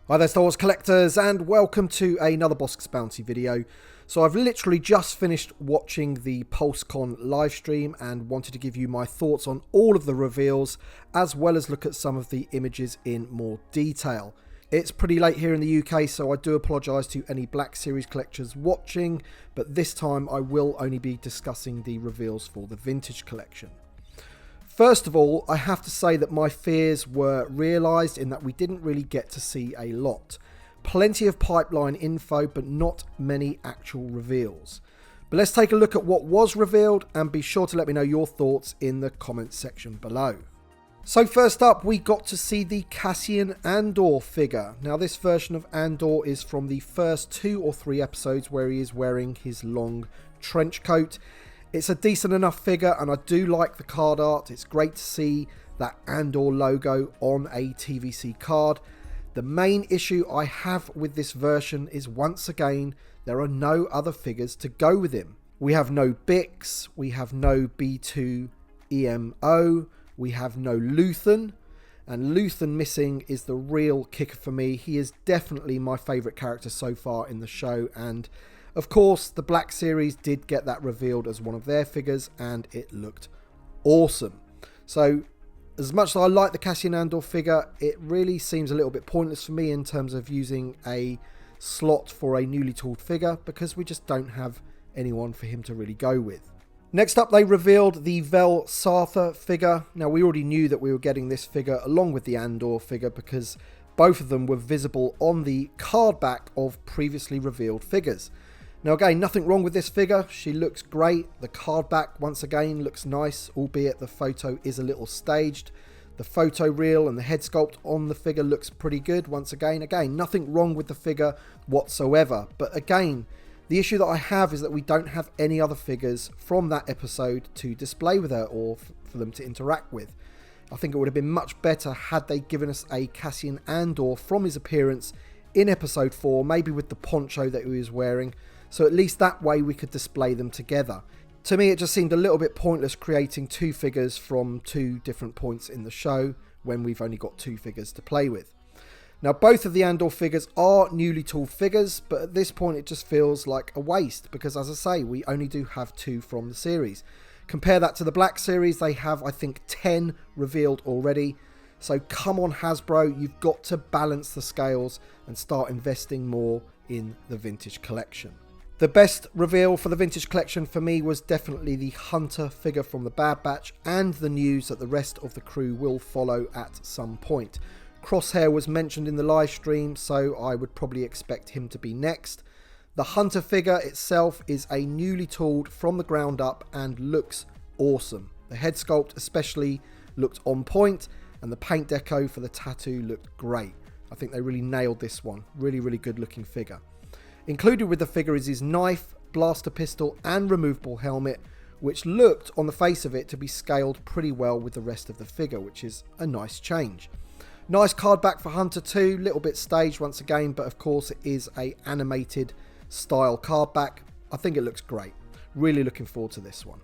Hi there Star Wars collectors, and welcome to another Bossk's Bounty video. So I've literally just finished watching the PulseCon live stream and wanted to give you my thoughts on all of the reveals, as well as look at some of the images in more detail. It's pretty late here in the UK, so I do apologise to any Black Series collectors watching, but this time I will only be discussing the reveals for the Vintage collection. First of all, I have to say that my fears were realised in that we didn't really get to see a lot. Plenty of pipeline info, but not many actual reveals. But let's take a look at what was revealed, and be sure to let me know your thoughts in the comments section below. So first up, we got to see the Cassian Andor figure. Now this version of Andor is from the first 2 or 3 episodes where he is wearing his long trench coat. It's a decent enough figure, and I do like the card art. It's great to see that Andor logo on a TVC card. The main issue I have with this version is, once again, there are no other figures to go with him. We have no Bix, we have no B2 EMO, we have no Luthen, and Luthen missing is the real kicker for me. He is definitely my favourite character so far in the show, and of course, the Black Series did get that revealed as one of their figures, and it looked awesome. So, as much as I like the Cassian Andor figure, it really seems a little bit pointless for me in terms of using a slot for a newly tooled figure, because we just don't have anyone for him to really go with. Next up, they revealed the Velsa figure. Now, we already knew that we were getting this figure along with the Andor figure, because both of them were visible on the card back of previously revealed figures. Now again, nothing wrong with this figure. She looks great. The card back, once again, looks nice, albeit the photo is a little staged. The photo reel and the head sculpt on the figure looks pretty good, once again. Again, nothing wrong with the figure whatsoever. But again, the issue that I have is that we don't have any other figures from that episode to display with her or for them to interact with. I think it would have been much better had they given us a Cassian Andor from his appearance in episode 4, maybe with the poncho that he was wearing. So at least that way we could display them together. To me, it just seemed a little bit pointless creating 2 figures from 2 different points in the show when we've only got 2 figures to play with. Now, both of the Andor figures are newly tooled figures, but at this point it just feels like a waste because, as I say, we only do have 2 from the series. Compare that to the Black Series, they have, I think, 10 revealed already. So come on Hasbro, you've got to balance the scales and start investing more in the Vintage collection. The best reveal for the Vintage collection for me was definitely the Hunter figure from the Bad Batch, and the news that the rest of the crew will follow at some point. Crosshair was mentioned in the live stream, so I would probably expect him to be next. The Hunter figure itself is a newly tooled from the ground up and looks awesome. The head sculpt especially looked on point, and the paint deco for the tattoo looked great. I think they really nailed this one. Really, really good looking figure. Included with the figure is his knife, blaster pistol and removable helmet, which looked on the face of it to be scaled pretty well with the rest of the figure, which is a nice change. Nice card back for Hunter too, little bit staged once again, but of course it is a animated style card back. I think it looks great. Really looking forward to this one.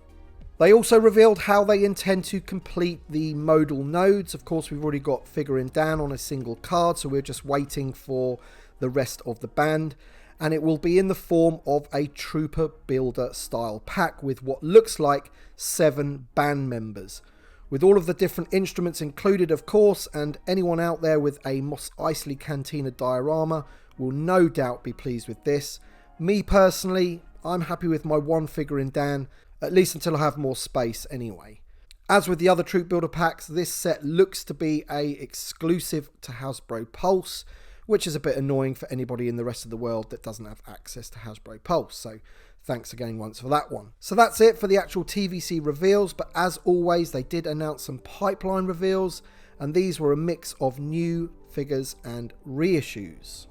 They also revealed how they intend to complete the modal nodes. Of course, we've already got Figurin Dan on a single card, so we're just waiting for the rest of the band. And it will be in the form of a Trooper Builder style pack with what looks like 7 band members. With all of the different instruments included, of course, and anyone out there with a Mos Eisley Cantina diorama will no doubt be pleased with this. Me personally, I'm happy with my 1 Figurin Dan, at least until I have more space anyway. As with the other Troop Builder packs, this set looks to be a exclusive to Hasbro Pulse, which is a bit annoying for anybody in the rest of the world that doesn't have access to Hasbro Pulse. So thanks again once for that one. So that's it for the actual TVC reveals, but as always, they did announce some pipeline reveals, and these were a mix of new figures and reissues.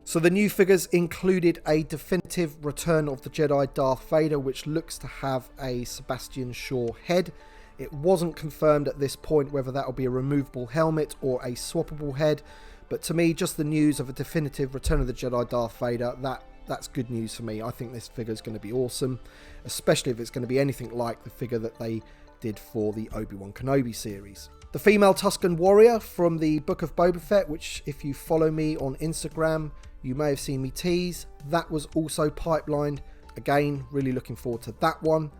So the new figures included a definitive Return of the Jedi Darth Vader, which looks to have a Sebastian Shaw head. It wasn't confirmed at this point whether that will be a removable helmet or a swappable head, but to me, just the news of a definitive Return of the Jedi Darth Vader, that's good news for me. I think this figure is going to be awesome, especially if it's going to be anything like the figure that they did for the Obi-Wan Kenobi series. The female Tusken warrior from the Book of Boba Fett, which if you follow me on Instagram, you may have seen me tease, that was also pipelined. Again, really looking forward to that one.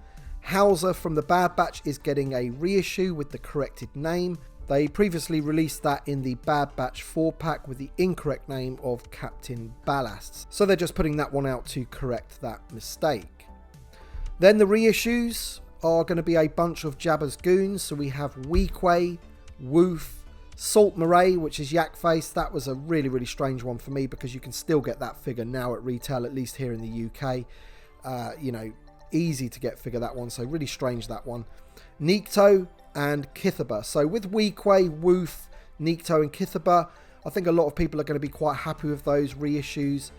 Hauser from the Bad Batch is getting a reissue with the corrected name. They previously released that in the Bad Batch 4-pack with the incorrect name of Captain Ballasts. So they're just putting that one out to correct that mistake. Then the reissues are going to be a bunch of Jabba's goons. So we have Weequay, Woof, Salt Marae, which is Yak Face. That was a really, really strange one for me because you can still get that figure now at retail, at least here in the UK. Easy to get figure that one, so really strange that one. Nikto and Kithaba. So with Weequay, Woof, Nikto and Kithaba, I think a lot of people are going to be quite happy with those reissues.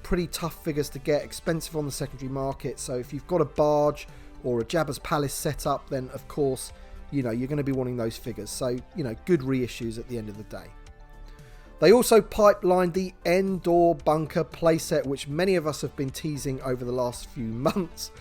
Pretty tough figures to get, expensive on the secondary market, so if you've got a barge or a Jabba's Palace set up, then of course, you're going to be wanting those figures. So, good reissues at the end of the day. They also pipelined the Endor Bunker playset, which many of us have been teasing over the last few months.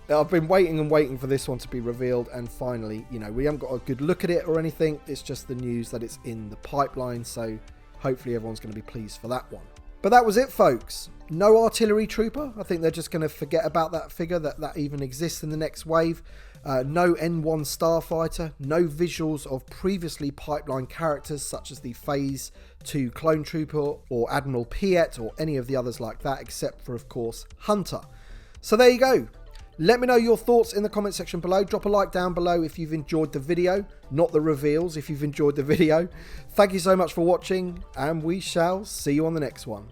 I've been waiting and waiting for this one to be revealed, and finally, we haven't got a good look at it or anything. It's just the news that it's in the pipeline, so hopefully everyone's going to be pleased for that one. But that was it, folks. No artillery trooper. I think they're just going to forget about that figure, that even exists in the next wave. No N1 Starfighter. No visuals of previously pipelined characters such as the Phase 2 Clone Trooper or Admiral Piet or any of the others like that, except for, of course, Hunter. So there you go. Let me know your thoughts in the comment section below. Drop a like down below if you've enjoyed the video, not the reveals, if you've enjoyed the video. Thank you so much for watching, and we shall see you on the next one.